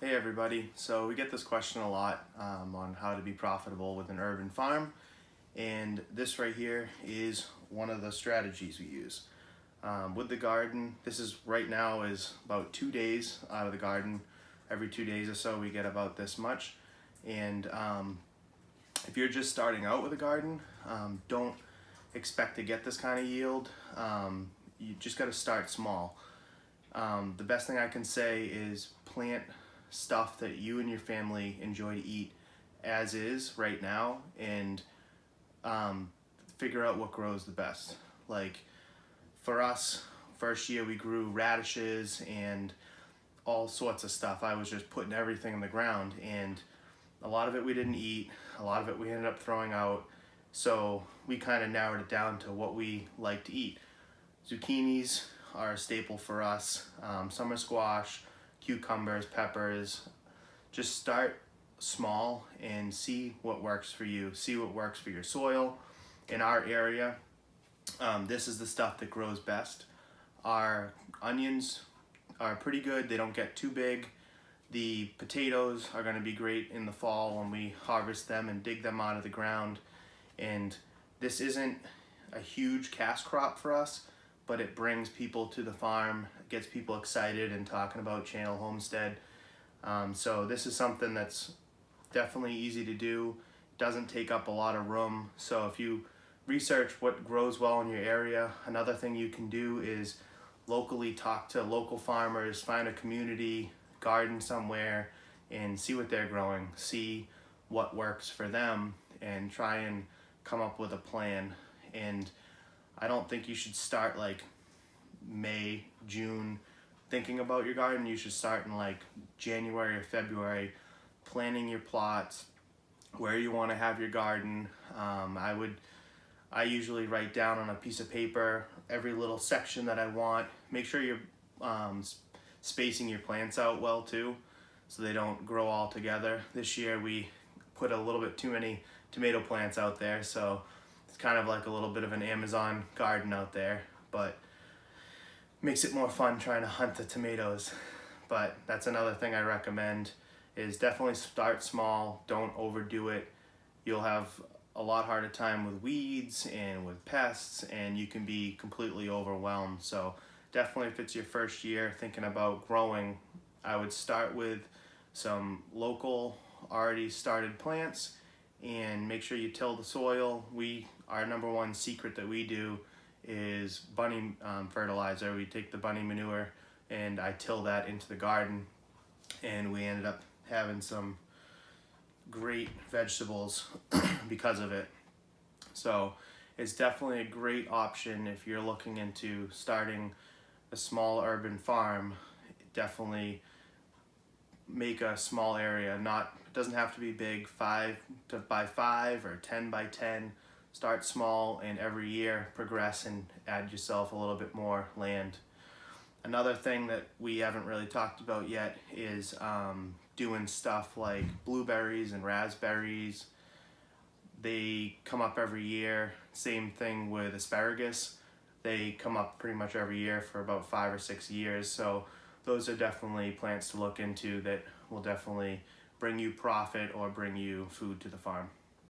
Hey everybody, so we get this question a lot on how to be profitable with an urban farm, and this right here is one of the strategies we use. With the garden, this is right now is about 2 days out of the garden. Every 2 days or so we get about this much, and if you're just starting out with a garden, don't expect to get this kind of yield. You just got to start small. The best thing I can say is plant stuff that you and your family enjoy to eat as is right now, and figure out what grows the best. Like for us, first year we grew radishes and all sorts of stuff. I was just putting everything in the ground, and a lot of it we didn't eat, a lot of it we ended up throwing out. So we kind of narrowed it down to what we like to eat. Zucchinis are a staple for us, summer squash, cucumbers, peppers. Just start small and see what works for you. See what works for your soil. In our area, this is the stuff that grows best. Our onions are pretty good. They don't get too big. The potatoes are going to be great in the fall when we harvest them and dig them out of the ground. And this isn't a huge cash crop for us, but it brings people to the farm, gets people excited and talking about Channel Homestead. So this is something that's definitely easy to do, doesn't take up a lot of room. So if you research what grows well in your area, another thing you can do is locally talk to local farmers, find a community garden somewhere and see what they're growing, see what works for them, and try and come up with a plan. And I don't think you should start like May, June thinking about your garden. You should start in like January or February, planning your plots, where you want to have your garden. I usually write down on a piece of paper every little section that I want. Make sure you're spacing your plants out well too, so they don't grow all together. This year we put a little bit too many tomato plants out there, so it's kind of like a little bit of an Amazon garden out there, but makes it more fun trying to hunt the tomatoes. But that's another thing I recommend, is definitely start small, don't overdo it. You'll have a lot harder time with weeds and with pests, and you can be completely overwhelmed. So definitely if it's your first year thinking about growing, I would start with some local already started plants and make sure you till the soil. Our number one secret that we do is bunny fertilizer. We take the bunny manure and I till that into the garden, and we ended up having some great vegetables because of it. So it's definitely a great option if you're looking into starting a small urban farm. Definitely make a small area. It doesn't have to be big, 5 or 10 by 10. Start small and every year progress and add yourself a little bit more land. Another thing that we haven't really talked about yet is doing stuff like blueberries and raspberries. They come up every year. Same thing with asparagus. They come up pretty much every year for about 5 or 6 years. So those are definitely plants to look into that will definitely bring you profit or bring you food to the farm.